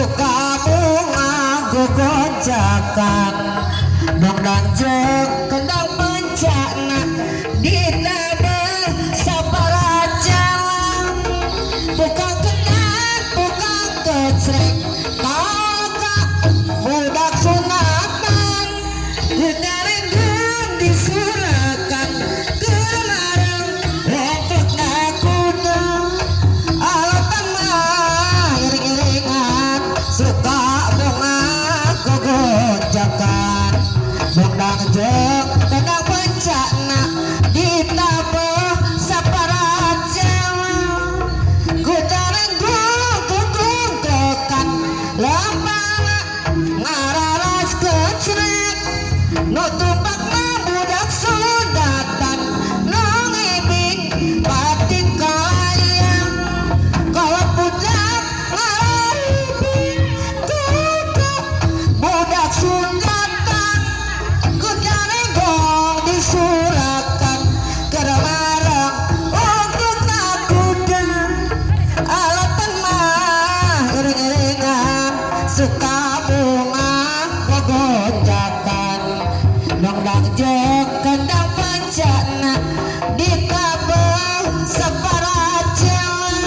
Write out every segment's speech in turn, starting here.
suka bunga gogojakan dongdang jeung kendang bencana ditabel sabaraha jalan tukang kendang tukang kecrek kakak budak sunatan ditarengkeun disurakan kelarang rempetna kuda alatan mah iring-iringan suka bunga gogojakan dongdang jeung kendang bencana ditabel sabaraha jalan kutarengkeun tutungkekan lampana ngararas kecrek nu tumpakna budak sundatan nu ngibing batin kalayang kalau budak ngaribing tukang budak sundatan kudarenggong disurakan keremarang untuk nakuda alatan mah iring-iringan suka bunga gogojakan dongdang jeung kendang bencana ditabel sabaraha jalan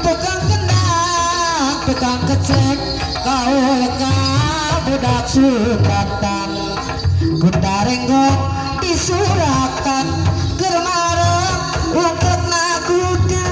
tukang kendang tukang kecek kaul ka budak sundatan kudarenggong disurakan keur mareng untuk nakuda.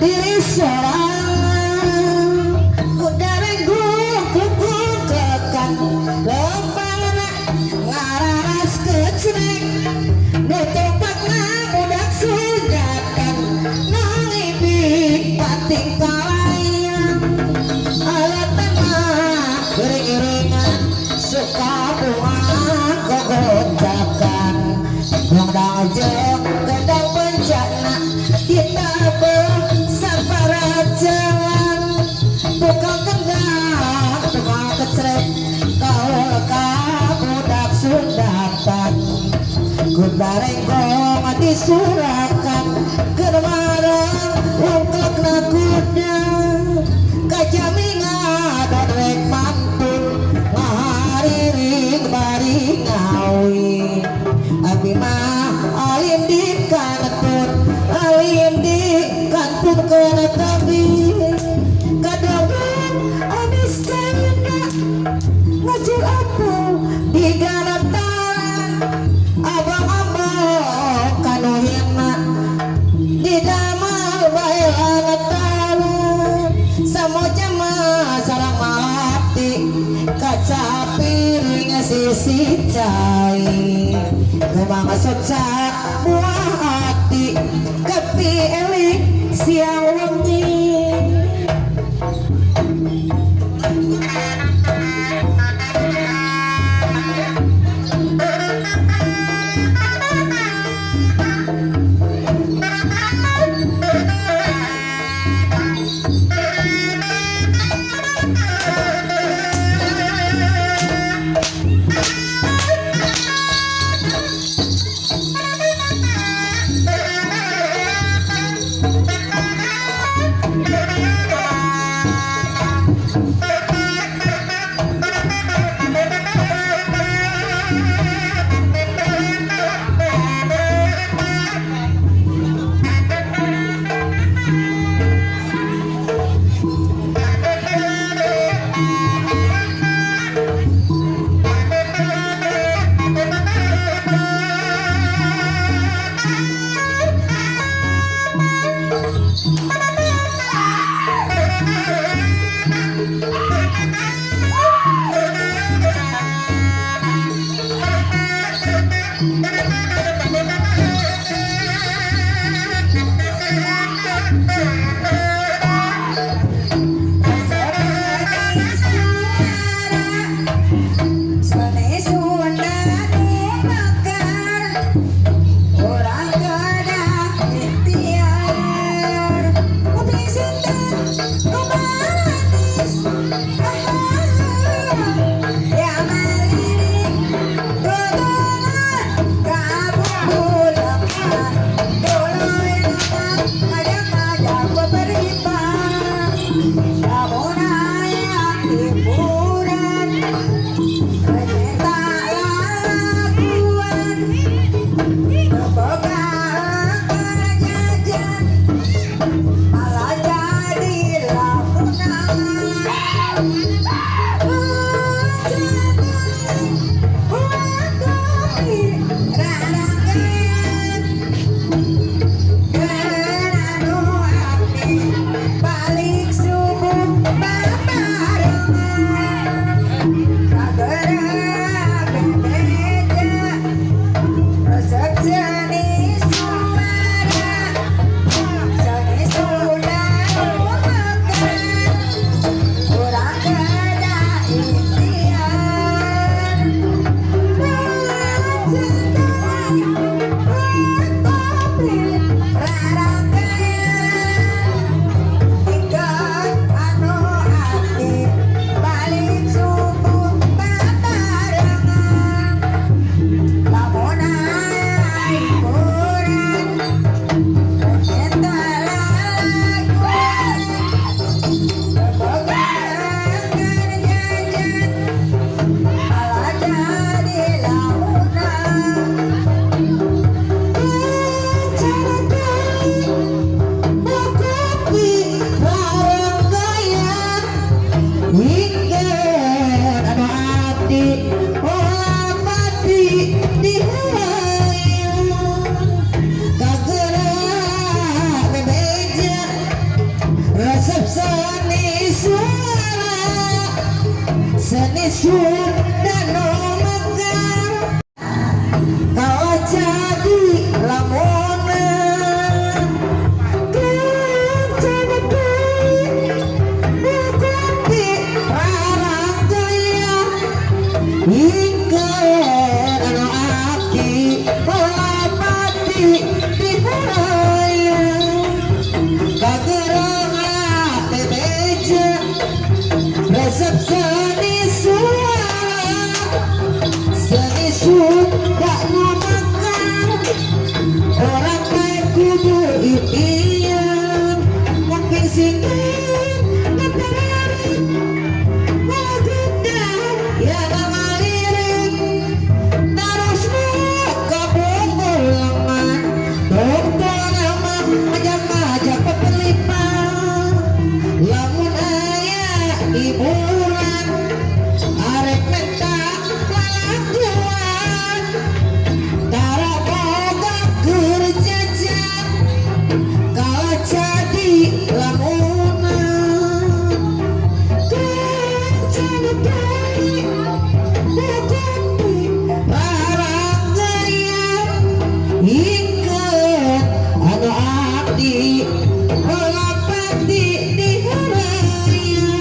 diri seorang kudarenggu kuku kekan lempana ngararas kecreng nutupakna budak sujakan nangibik pating kalayang alatan mah beriringan suka bunga kegocakan nongdang jeung gendang bencana kita bersapara jalan tukang kendang tukang kecrek kau leka budak sundatan kudarenggo mati surakan germarang ungkek na kuda kajaminga dadrek mantun ngahariring bari ngawi abi mah alim di kanatun alim di kantun kena tabi kadang abis kena ngajul apa di ganatan abang-abang kanuhina di damal bae anatalan samoja mah sarang hati kaca piring sisi cai kumang soca buah hati kepi elik siang wengi isun dan megang kau jadi lamunan kencana baik bukuti rarang gaya ingkar anu aki bola mati di buraya kagerangan bebeja resep seni suara seni sudah makan orang kayak kudu impian mungkin singkat ngetari magenda ya nama lirik terus muka bungulangan dokter nama ajak-ajak pepelipan lamun ayah hiburan arek mentak lalakuan tara boga kerjajan kalau jadi lamunan kencana baik bukuti barang gaya iket anu abdi bola pati di haraya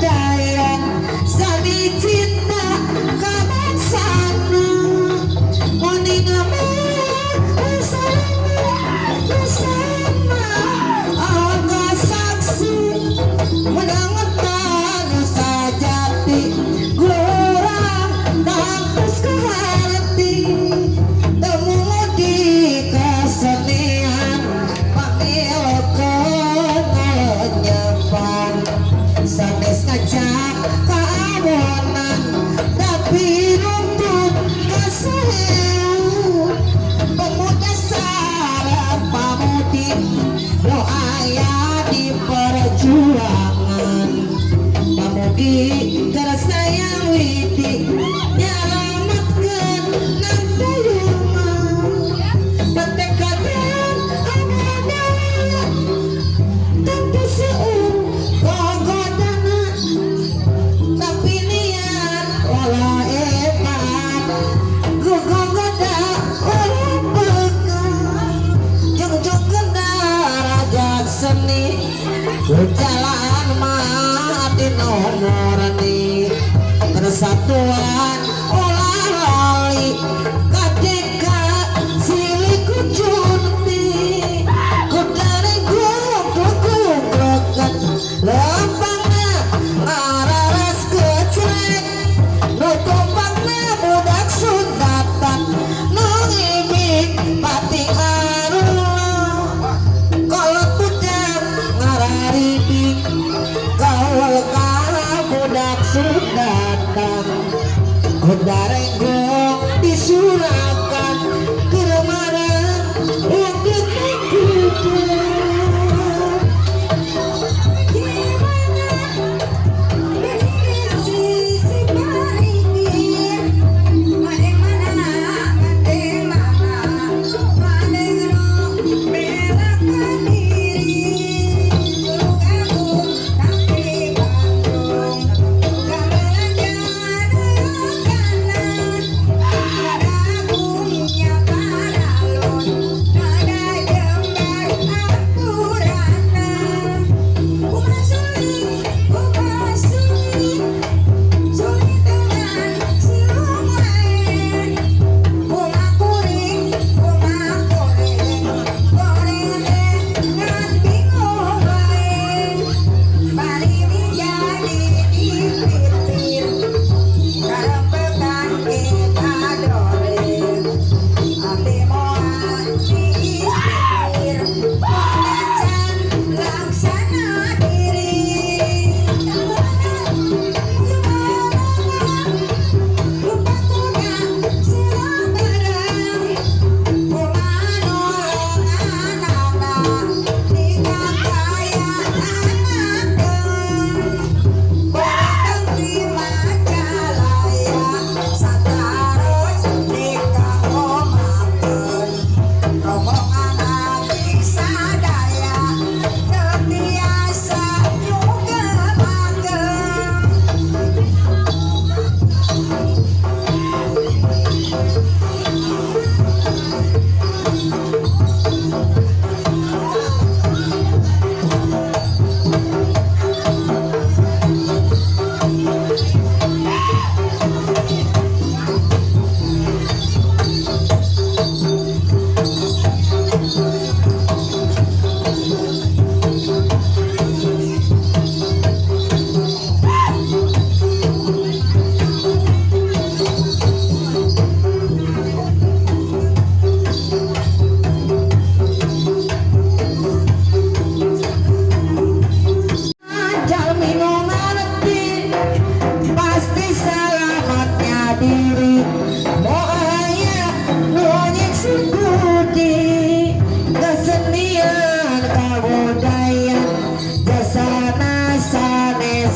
budaya seni cinta kabangsana moni nama bersama angga saksi menangetan sajati gelora kampus ke hati temu di kesenian panggil kenyapan sanes ngajak keamonan tapi runtut keseheu pemuda sarap pamudi doa di perjuangan pamudi kerasa yang witi nyelamatkan nang dayungan pentekatan amanah tentu seueur gogodana tapi niat olah epat gogoda olah pegang jeung kendaraan seni jalan mati nomor nih persatuan olah lali kadeka silih kucunti kudari guguk-gugukan lempangna ngararas kecrek nutumpakna budak sundatan nungimik pati arula kalau budak ngararibik kalau budak sundatan kudarenggong disurakan ke remara untuk kuda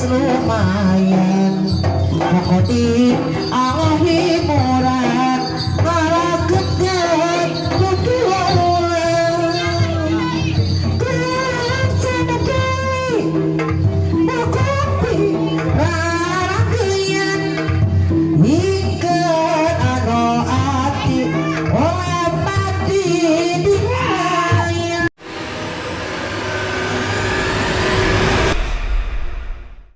lumayan pokoknya